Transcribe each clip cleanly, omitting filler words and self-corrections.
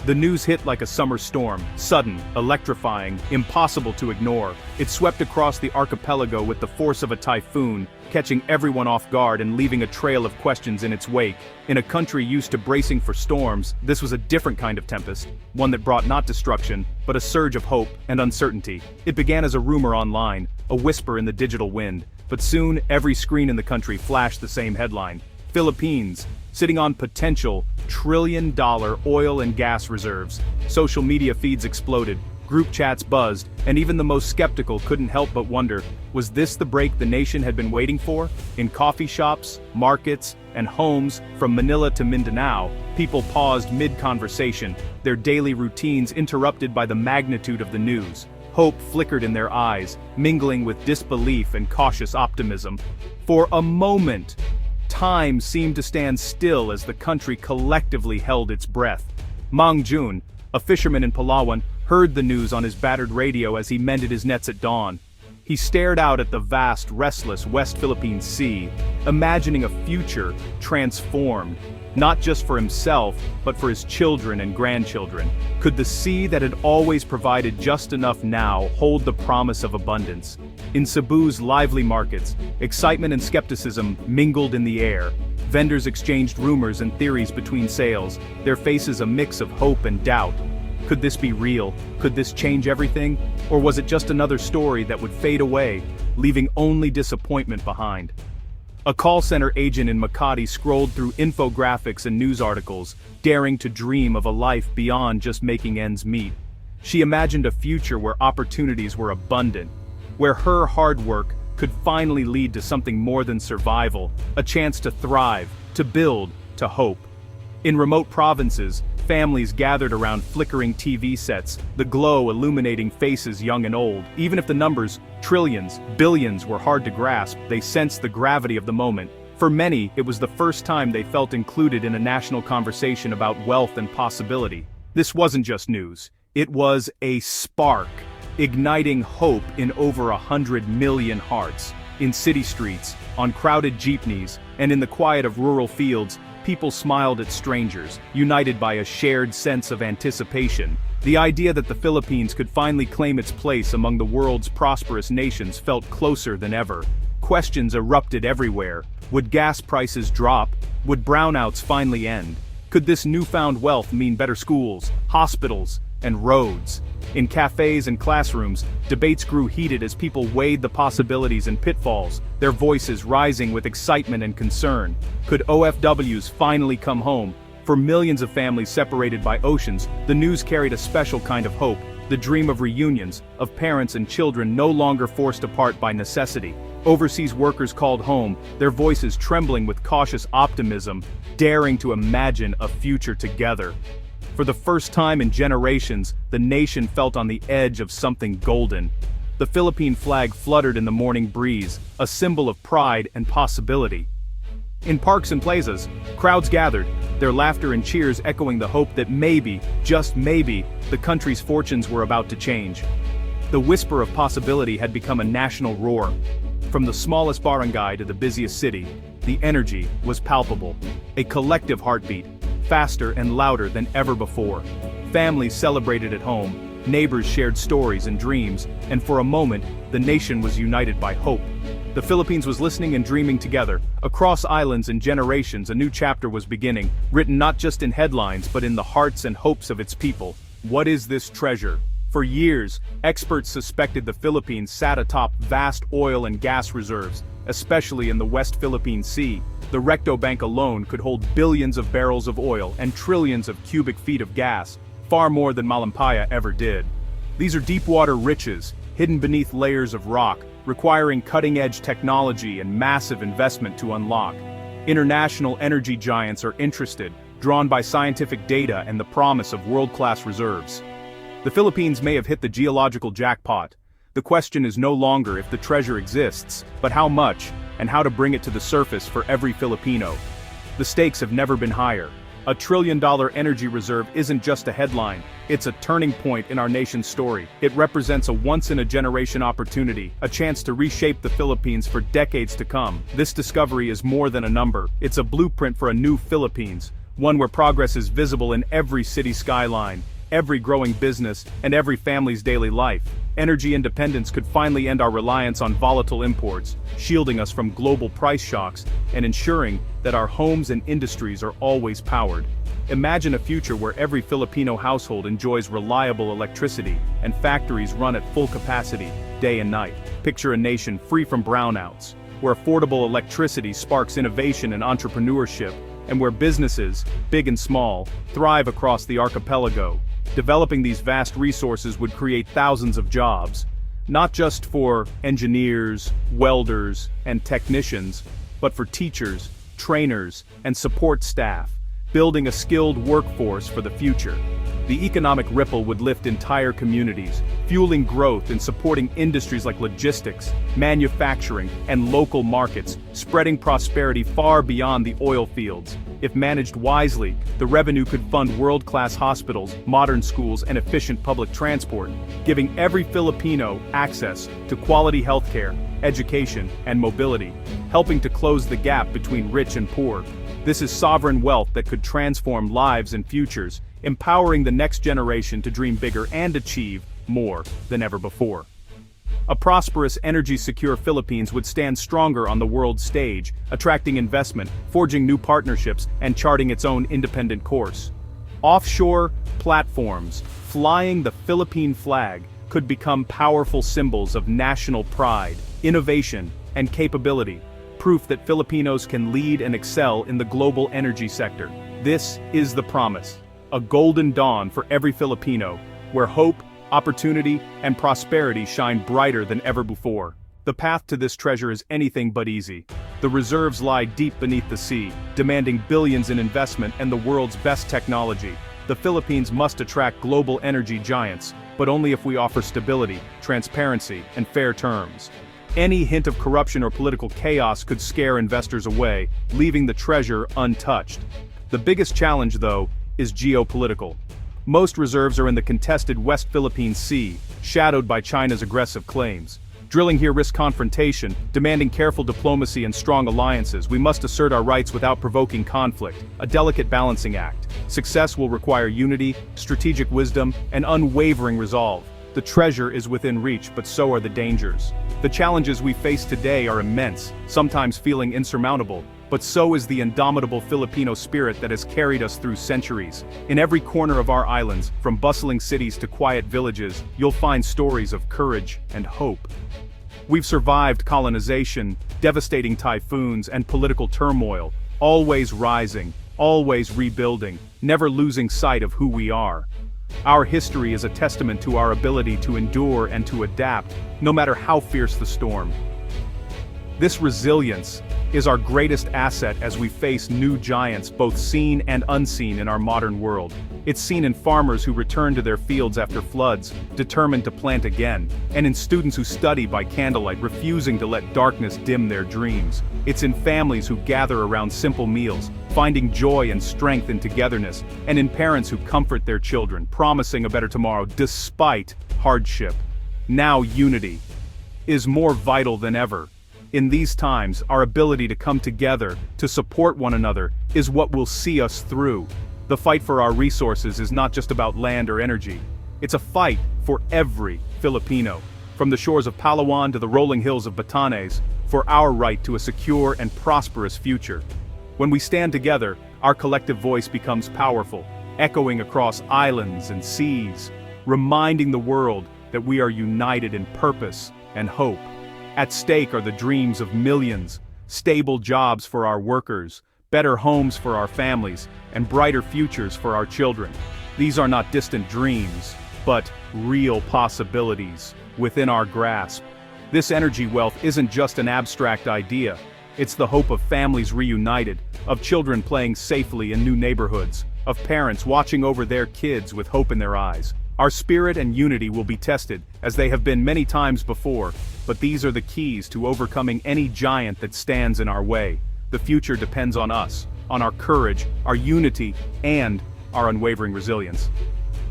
The news hit like a summer storm, sudden, electrifying, impossible to ignore. It swept across the archipelago with the force of a typhoon, catching everyone off guard and leaving a trail of questions in its wake. In a country used to bracing for storms, this was a different kind of tempest, one that brought not destruction, but a surge of hope and uncertainty. It began as a rumor online, a whisper in the digital wind, but soon every screen in the country flashed the same headline: Philippines, sitting on potential trillion-dollar oil and gas reserves. Social media feeds exploded, group chats buzzed, and even the most skeptical couldn't help but wonder, was this the break the nation had been waiting for? In coffee shops, markets, and homes from Manila to Mindanao, people paused mid-conversation, their daily routines interrupted by the magnitude of the news. Hope flickered in their eyes, mingling with disbelief and cautious optimism. For a moment, time seemed to stand still as the country collectively held its breath. Mang Jun, a fisherman in Palawan, heard the news on his battered radio as he mended his nets at dawn. He stared out at the vast, restless West Philippine Sea, imagining a future transformed, not just for himself, but for his children and grandchildren. Could the sea that had always provided just enough now hold the promise of abundance? In Cebu's lively markets, excitement and skepticism mingled in the air. Vendors exchanged rumors and theories between sales, their faces a mix of hope and doubt. Could this be real? Could this change everything? Or was it just another story that would fade away, leaving only disappointment behind? A call center agent in Makati scrolled through infographics and news articles, daring to dream of a life beyond just making ends meet. She imagined a future where opportunities were abundant, where her hard work could finally lead to something more than survival, a chance to thrive, to build, to hope. In remote provinces, families gathered around flickering TV sets, the glow illuminating faces young and old. Even if the numbers, trillions, billions, were hard to grasp, they sensed the gravity of the moment. For many, it was the first time they felt included in a national conversation about wealth and possibility. This wasn't just news. It was a spark, igniting hope in over 100 million hearts. In city streets, on crowded jeepneys, and in the quiet of rural fields, people smiled at strangers, united by a shared sense of anticipation. The idea that the Philippines could finally claim its place among the world's prosperous nations felt closer than ever. Questions erupted everywhere. Would gas prices drop? Would brownouts finally end? Could this newfound wealth mean better schools, hospitals, and roads? In cafes and classrooms, debates grew heated as people weighed the possibilities and pitfalls, their voices rising with excitement and concern. Could OFWs finally come home? For millions of families separated by oceans, the news carried a special kind of hope, the dream of reunions, of parents and children no longer forced apart by necessity. Overseas workers called home, their voices trembling with cautious optimism, daring to imagine a future together. For the first time in generations, the nation felt on the edge of something golden. The Philippine flag fluttered in the morning breeze, a symbol of pride and possibility. In parks and plazas, crowds gathered, their laughter and cheers echoing the hope that maybe, just maybe, the country's fortunes were about to change. The whisper of possibility had become a national roar. From the smallest barangay to the busiest city, the energy was palpable. A collective heartbeat, faster and louder than ever before. Families celebrated at home, neighbors shared stories and dreams, and for a moment, the nation was united by hope. The Philippines was listening and dreaming together. Across islands and generations, a new chapter was beginning, written not just in headlines but in the hearts and hopes of its people. What is this treasure? For years, experts suspected the Philippines sat atop vast oil and gas reserves, especially in the West Philippine Sea. The Recto Bank alone could hold billions of barrels of oil and trillions of cubic feet of gas, far more than Malampaya ever did. These are deep-water riches, hidden beneath layers of rock, requiring cutting-edge technology and massive investment to unlock. International energy giants are interested, drawn by scientific data and the promise of world-class reserves. The Philippines may have hit the geological jackpot. The question is no longer if the treasure exists, but how much, and how to bring it to the surface for every Filipino. The stakes have never been higher. A $1 trillion energy reserve isn't just a headline, it's a turning point in our nation's story. It represents a once-in-a-generation opportunity, a chance to reshape the Philippines for decades to come. This discovery is more than a number, it's a blueprint for a new Philippines, one where progress is visible in every city skyline, every growing business, and every family's daily life. Energy independence could finally end our reliance on volatile imports, shielding us from global price shocks and ensuring that our homes and industries are always powered. Imagine a future where every Filipino household enjoys reliable electricity and factories run at full capacity, day and night. Picture a nation free from brownouts, where affordable electricity sparks innovation and entrepreneurship, and where businesses, big and small, thrive across the archipelago. Developing these vast resources would create thousands of jobs, not just for engineers, welders, and technicians, but for teachers, trainers, and support staff, building a skilled workforce for the future. The economic ripple would lift entire communities, fueling growth and supporting industries like logistics, manufacturing, and local markets, spreading prosperity far beyond the oil fields. If managed wisely, the revenue could fund world-class hospitals, modern schools, and efficient public transport, giving every Filipino access to quality healthcare, education, and mobility, helping to close the gap between rich and poor. This is sovereign wealth that could transform lives and futures, empowering the next generation to dream bigger and achieve more than ever before. A prosperous, energy-secure Philippines would stand stronger on the world stage, attracting investment, forging new partnerships, and charting its own independent course. Offshore platforms, flying the Philippine flag, could become powerful symbols of national pride, innovation, and capability, proof that Filipinos can lead and excel in the global energy sector. This is the promise. A golden dawn for every Filipino, where hope, opportunity, and prosperity shine brighter than ever before. The path to this treasure is anything but easy. The reserves lie deep beneath the sea, demanding billions in investment and the world's best technology. The Philippines must attract global energy giants, but only if we offer stability, transparency, and fair terms. Any hint of corruption or political chaos could scare investors away, leaving the treasure untouched. The biggest challenge, though, is geopolitical. Most reserves are in the contested West Philippine Sea, shadowed by China's aggressive claims. Drilling here risks confrontation, demanding careful diplomacy and strong alliances. We must assert our rights without provoking conflict, a delicate balancing act. Success will require unity, strategic wisdom, and unwavering resolve. The treasure is within reach, but so are the dangers. The challenges we face today are immense, sometimes feeling insurmountable, but so is the indomitable Filipino spirit that has carried us through centuries. In every corner of our islands, from bustling cities to quiet villages, you'll find stories of courage and hope. We've survived colonization, devastating typhoons, and political turmoil, always rising, always rebuilding, never losing sight of who we are. Our history is a testament to our ability to endure and to adapt, no matter how fierce the storm. This resilience is our greatest asset as we face new giants, both seen and unseen in our modern world. It's seen in farmers who return to their fields after floods, determined to plant again, and in students who study by candlelight, refusing to let darkness dim their dreams. It's in families who gather around simple meals, finding joy and strength in togetherness, and in parents who comfort their children, promising a better tomorrow despite hardship. Now unity is more vital than ever. In these times, our ability to come together, to support one another, is what will see us through. The fight for our resources is not just about land or energy. It's a fight for every Filipino, from the shores of Palawan to the rolling hills of Batanes, for our right to a secure and prosperous future. When we stand together, our collective voice becomes powerful, echoing across islands and seas, reminding the world that we are united in purpose and hope. At stake are the dreams of millions, stable jobs for our workers, better homes for our families, and brighter futures for our children. These are not distant dreams, but real possibilities within our grasp. This energy wealth isn't just an abstract idea. It's the hope of families reunited, of children playing safely in new neighborhoods, of parents watching over their kids with hope in their eyes. Our spirit and unity will be tested, as they have been many times before, but these are the keys to overcoming any giant that stands in our way. The future depends on us, on our courage, our unity, and our unwavering resilience.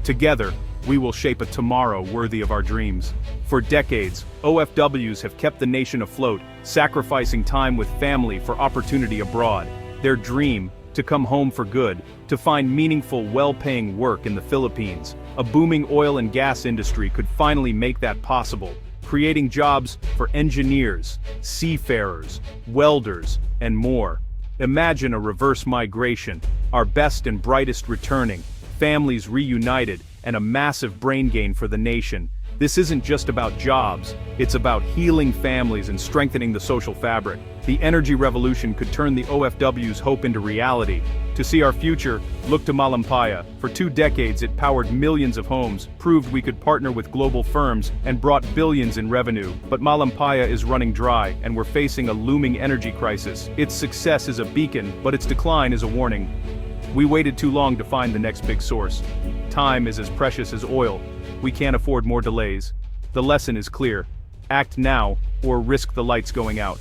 Together, we will shape a tomorrow worthy of our dreams. For decades, OFWs have kept the nation afloat, sacrificing time with family for opportunity abroad. Their dream, to come home for good, to find meaningful, well-paying work in the Philippines. A booming oil and gas industry could finally make that possible, creating jobs for engineers, seafarers, welders, and more. Imagine a reverse migration, our best and brightest returning, families reunited, and a massive brain gain for the nation. This isn't just about jobs, it's about healing families and strengthening the social fabric. The energy revolution could turn the OFW's hope into reality. To see our future, look to Malampaya. For 2 decades it powered millions of homes, proved we could partner with global firms, and brought billions in revenue. But Malampaya is running dry, and we're facing a looming energy crisis. Its success is a beacon, but its decline is a warning. We waited too long to find the next big source. Time is as precious as oil. We can't afford more delays. The lesson is clear. Act now, or risk the lights going out.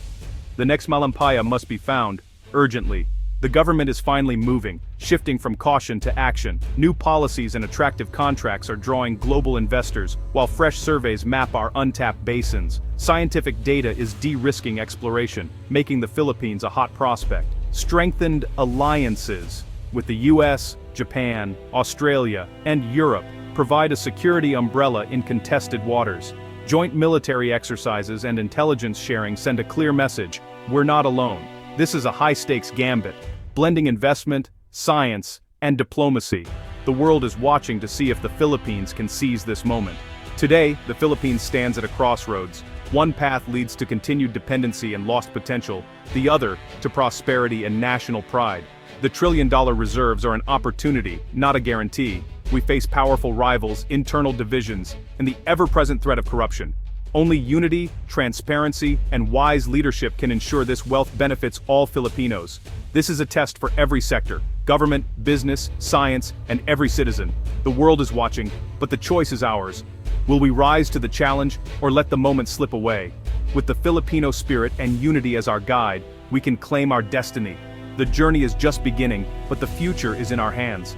The next Malampaya must be found, urgently. The government is finally moving, shifting from caution to action. New policies and attractive contracts are drawing global investors, while fresh surveys map our untapped basins. Scientific data is de-risking exploration, making the Philippines a hot prospect. Strengthened alliances with the US, Japan, Australia, and Europe provide a security umbrella in contested waters. Joint military exercises and intelligence sharing send a clear message: we're not alone. This is a high-stakes gambit, blending investment, science, and diplomacy. The world is watching to see if the Philippines can seize this moment. Today, the Philippines stands at a crossroads. One path leads to continued dependency and lost potential, the other to prosperity and national pride. The trillion-dollar reserves are an opportunity, not a guarantee. We face powerful rivals, internal divisions, and the ever-present threat of corruption. Only unity, transparency, and wise leadership can ensure this wealth benefits all Filipinos. This is a test for every sector: government, business, science, and every citizen. The world is watching, but the choice is ours. Will we rise to the challenge, or let the moment slip away? With the Filipino spirit and unity as our guide, we can claim our destiny. The journey is just beginning, but the future is in our hands.